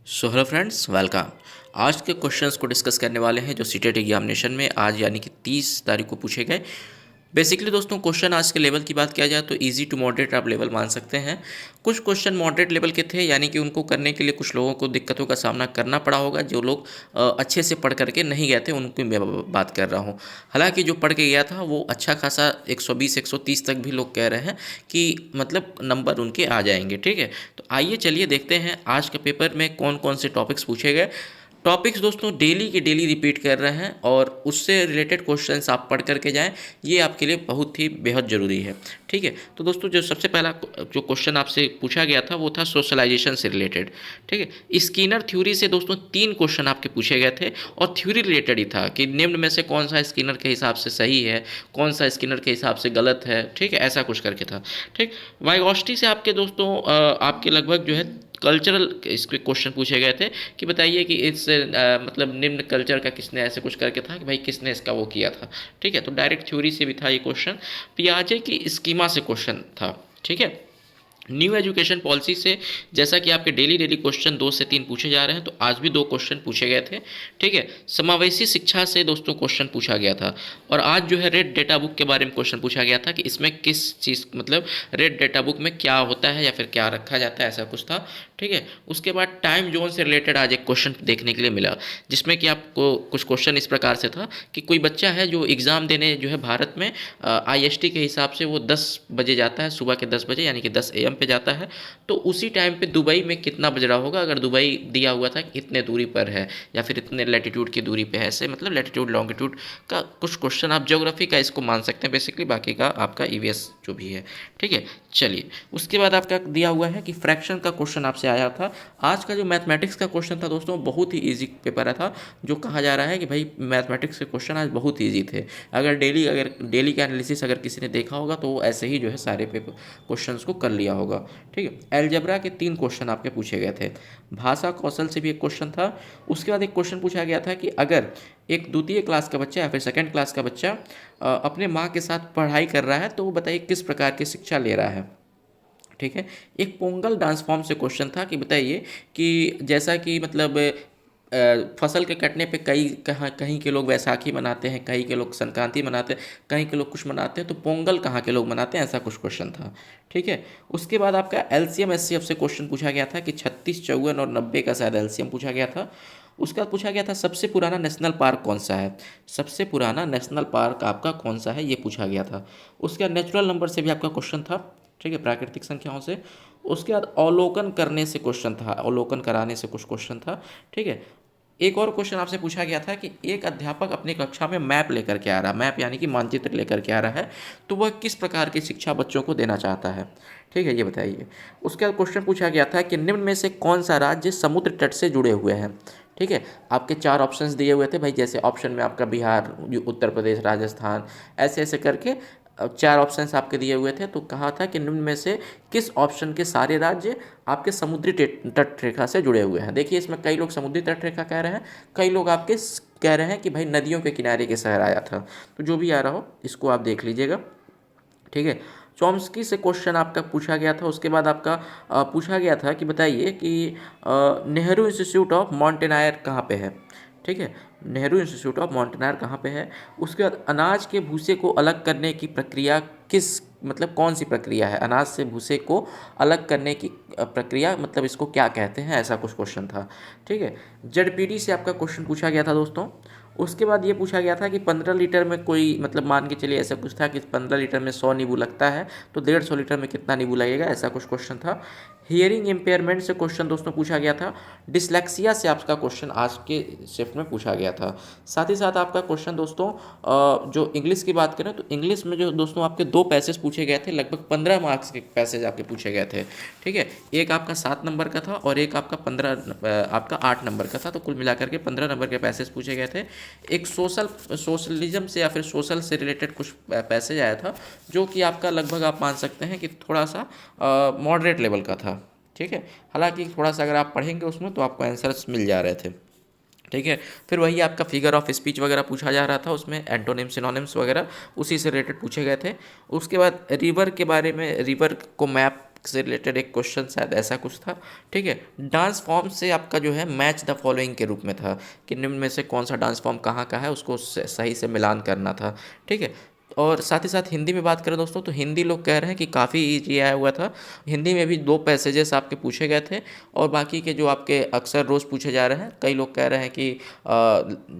Hello friends, welcome. आज के questions को डिस्कस करने वाले हैं जो सीटेट एग्जामिनेशन में आज यानी कि 30 तारीख को पूछे गए। बेसिकली दोस्तों, क्वेश्चन आज के लेवल की बात किया जाए तो इजी टू मॉडरेट आप लेवल मान सकते हैं। कुछ क्वेश्चन मॉडरेट लेवल के थे, यानी कि उनको करने के लिए कुछ लोगों को दिक्कतों का सामना करना पड़ा होगा। जो लोग अच्छे से पढ़ करके नहीं गए थे उनकी मैं बात कर रहा हूँ। हालांकि जो पढ़ के गया था वो अच्छा खासा 120 130 तक भी लोग कह रहे हैं कि मतलब नंबर उनके आ जाएंगे। ठीक है, तो आइए चलिए देखते हैं आज के पेपर में कौन कौन से टॉपिक्स पूछे गए। टॉपिक्स दोस्तों डेली के डेली रिपीट कर रहे हैं और उससे रिलेटेड क्वेश्चंस आप पढ़ करके जाएं, ये आपके लिए बहुत ही बेहद ज़रूरी है। ठीक है, तो दोस्तों जो सबसे पहला जो क्वेश्चन आपसे पूछा गया था वो था सोशलाइजेशन से रिलेटेड। ठीक है, स्किनर थ्योरी से दोस्तों 3 क्वेश्चन आपके पूछे गए थे और थ्योरी रिलेटेड ही था कि निम्न में से कौन सा स्किनर के हिसाब से सही है, कौन सा स्किनर के हिसाब से गलत है। ठीक है, ऐसा कुछ करके था। ठीक, वाइगॉस्टी से आपके दोस्तों आपके लगभग जो है कल्चरल इसके क्वेश्चन पूछे गए थे कि बताइए कि इस मतलब निम्न कल्चर का किसने ऐसे कुछ करके था कि भाई किसने इसका वो किया था। ठीक है, तो डायरेक्ट थ्योरी से भी था ये क्वेश्चन। पियाजे की स्कीमा से क्वेश्चन था। ठीक है, न्यू एजुकेशन पॉलिसी से जैसा कि आपके डेली डेली क्वेश्चन 2 से 3 पूछे जा रहे हैं, तो आज भी 2 क्वेश्चन पूछे गए थे। ठीक है, समावेशी शिक्षा से दोस्तों क्वेश्चन पूछा गया था और आज जो है रेड डेटा बुक के बारे में क्वेश्चन पूछा गया था कि इसमें किस चीज़ मतलब रेड डेटा बुक में क्या होता है या फिर क्या रखा जाता है, ऐसा कुछ था। ठीक है, उसके बाद टाइम जोन से रिलेटेड आज एक क्वेश्चन देखने के लिए मिला जिसमें कि आपको कुछ क्वेश्चन इस प्रकार से था कि कोई बच्चा है जो एग्ज़ाम देने जो है भारत में IST के हिसाब से वो 10 बजे जाता है, सुबह के 10 बजे यानी कि 10 AM पे जाता है। तो उसी टाइम पे दुबई में कितना बज रहा होगा अगर दुबई दिया हुआ था कि इतने दूरी पर है या फिर इतने लैटिट्यूड की दूरी पे है। ऐसे मतलब लैटिट्यूड लॉन्गिट्यूड का कुछ क्वेश्चन आप ज्योग्राफी का इसको मान सकते हैं बेसिकली, बाकी का आपका EVS जो भी है। ठीक है, चलिए उसके बाद आपका दिया हुआ है कि फ्रैक्शन का क्वेश्चन आपसे आया था। आज का जो मैथमेटिक्स का क्वेश्चन था दोस्तों बहुत ही ईजी पेपर था। जो कहा जा रहा है कि भाई मैथमेटिक्स के क्वेश्चन आज बहुत ईजी थे। अगर डेली का एनालिसिस अगर किसी ने देखा होगा तो वो ऐसे ही जो है सारे पेपर क्वेश्चंस को कर लिया होगा। ठीक है, एलजेब्रा के 3 क्वेश्चन आपके पूछे गए थे। भाषा कौशल से भी एक क्वेश्चन था। उसके बाद एक क्वेश्चन पूछा गया था कि अगर एक द्वितीय क्लास का बच्चा या फिर सेकेंड क्लास का बच्चा अपने माँ के साथ पढ़ाई कर रहा है तो वो बताइए किस प्रकार की शिक्षा ले रहा है। ठीक है, एक पोंगल डांस फॉर्म से क्वेश्चन था कि बताइए कि जैसा कि मतलब फसल के कटने पे कहीं के लोग वैसाखी मनाते हैं, कहीं के लोग संक्रांति मनाते हैं, कहीं के लोग कुछ मनाते हैं, तो पोंगल कहाँ के लोग मनाते हैं, ऐसा कुछ क्वेश्चन था। ठीक है, उसके बाद आपका LCM SCF से क्वेश्चन पूछा गया था कि 36 54 और 90 का शायद LCM पूछा गया था। उसका पूछा गया था सबसे पुराना नेशनल पार्क कौन सा है, सबसे पुराना नेशनल पार्क आपका कौन सा है ये पूछा गया था। उसके बाद नेचुरल नंबर से भी आपका क्वेश्चन था। ठीक है, प्राकृतिक संख्याओं से। उसके बाद अवलोकन करने से क्वेश्चन था, अवलोकन कराने से कुछ क्वेश्चन था। ठीक है, एक और क्वेश्चन आपसे पूछा गया था कि एक अध्यापक अपनी कक्षा में मैप लेकर के आ रहा है, मैप यानी कि मानचित्र लेकर के आ रहा है, तो वह किस प्रकार की शिक्षा बच्चों को देना चाहता है। ठीक है, ये बताइए। उसके बाद क्वेश्चन पूछा गया था कि निम्न में से कौन सा राज्य समुद्र तट से जुड़े हुए हैं। ठीक है, आपके 4 ऑप्शंस दिए हुए थे भाई, जैसे ऑप्शन में आपका बिहार, उत्तर प्रदेश, राजस्थान, ऐसे ऐसे करके 4 ऑप्शंस आपके दिए हुए थे। तो कहा था कि निम्न में से किस ऑप्शन के सारे राज्य आपके समुद्री तट रेखा से जुड़े हुए हैं। देखिए इसमें कई लोग समुद्री तट रेखा कह रहे हैं, कई लोग आपके कह रहे हैं कि भाई नदियों के किनारे के शहर आया था। तो जो भी आ रहा हो इसको आप देख लीजिएगा। ठीक है, चॉम्स्की से क्वेश्चन आपका पूछा गया था। उसके बाद आपका पूछा गया था कि बताइए कि नेहरू इंस्टीट्यूट ऑफ माउंटेनायर कहाँ पे है। ठीक है, नेहरू इंस्टीट्यूट ऑफ माउंटेनायर कहाँ पे है। उसके बाद अनाज के भूसे को अलग करने की प्रक्रिया किस मतलब कौन सी प्रक्रिया है, अनाज से भूसे को अलग करने की प्रक्रिया मतलब इसको क्या कहते हैं, ऐसा कुछ क्वेश्चन था। ठीक है, ZPD से आपका क्वेश्चन पूछा गया था दोस्तों। उसके बाद ये पूछा गया था कि 15 लीटर में कोई मतलब मान के चलिए ऐसा कुछ था कि 15 लीटर में 100 नींबू लगता है तो 150 लीटर में कितना नींबू लगेगा, ऐसा कुछ क्वेश्चन था। हियरिंग इम्पेयरमेंट से क्वेश्चन दोस्तों पूछा गया था। डिसलेक्सिया से आपका क्वेश्चन आज के शिफ्ट में पूछा गया था। साथ ही साथ आपका क्वेश्चन दोस्तों जो इंग्लिश की बात करें तो इंग्लिश में जो दोस्तों आपके 2 पैसेज पूछे गए थे, लगभग 15 मार्क्स के पैसेज आपके पूछे गए थे। ठीक है, एक आपका 7 नंबर का था और एक आपका 8 नंबर का था, तो कुल मिलाकर के 15 नंबर के पैसेज पूछे गए थे। एक सोशलिज्म से या फिर सोशल से रिलेटेड कुछ पैसेज आया था जो कि आपका लगभग आप मान सकते हैं कि थोड़ा सा मॉडरेट लेवल का था। ठीक है, हालांकि थोड़ा सा अगर आप पढ़ेंगे उसमें तो आपको आंसर्स मिल जा रहे थे। ठीक है, फिर वही आपका फिगर ऑफ स्पीच वगैरह पूछा जा रहा था, उसमें एंटोनिम सिनोनिम्स वगैरह उसी से रिलेटेड पूछे गए थे। उसके बाद रिवर के बारे में, रिवर को मैप से रिलेटेड एक क्वेश्चन शायद ऐसा कुछ था। ठीक है, डांस फॉर्म से आपका जो है मैच द फॉलोइंग के रूप में था कि निम्न में से कौन सा डांस फॉर्म कहाँ का है, उसको सही से मिलान करना था। ठीक है, और साथ ही साथ हिंदी में बात करें दोस्तों, तो हिंदी लोग कह रहे हैं कि काफ़ी ईजी आया हुआ था। हिंदी में भी 2 पैसेजेस आपके पूछे गए थे, और बाकी के जो आपके अक्सर रोज़ पूछे जा रहे हैं, कई लोग कह रहे हैं कि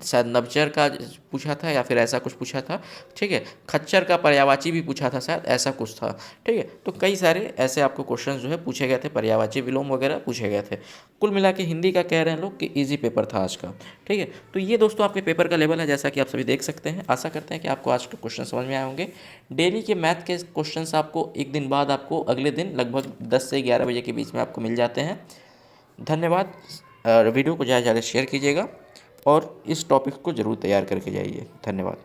शायद नवचर का पूछा था या फिर ऐसा कुछ पूछा था। ठीक है, खच्चर का पर्यायवाची भी पूछा था, शायद ऐसा कुछ था। ठीक है, तो कई सारे ऐसे आपको क्वेश्चन जो है पूछे गए थे, पर्यायवाची विलोम वगैरह पूछे गए थे। कुल मिला के हिंदी का कह रहे हैं लोग कि ईजी पेपर था आज का। ठीक है, तो ये दोस्तों आपके पेपर का लेवल है, जैसा कि आप सभी देख सकते हैं। आशा करते हैं कि आपको आज के क्वेश्चन समझ में आए होंगे। डेली के मैथ के क्वेश्चंस आपको एक दिन बाद आपको अगले दिन लगभग 10 से 11 बजे के बीच में आपको मिल जाते हैं। धन्यवाद। वीडियो को ज़्यादा से ज़्यादा शेयर कीजिएगा और इस टॉपिक को ज़रूर तैयार करके जाइए। धन्यवाद।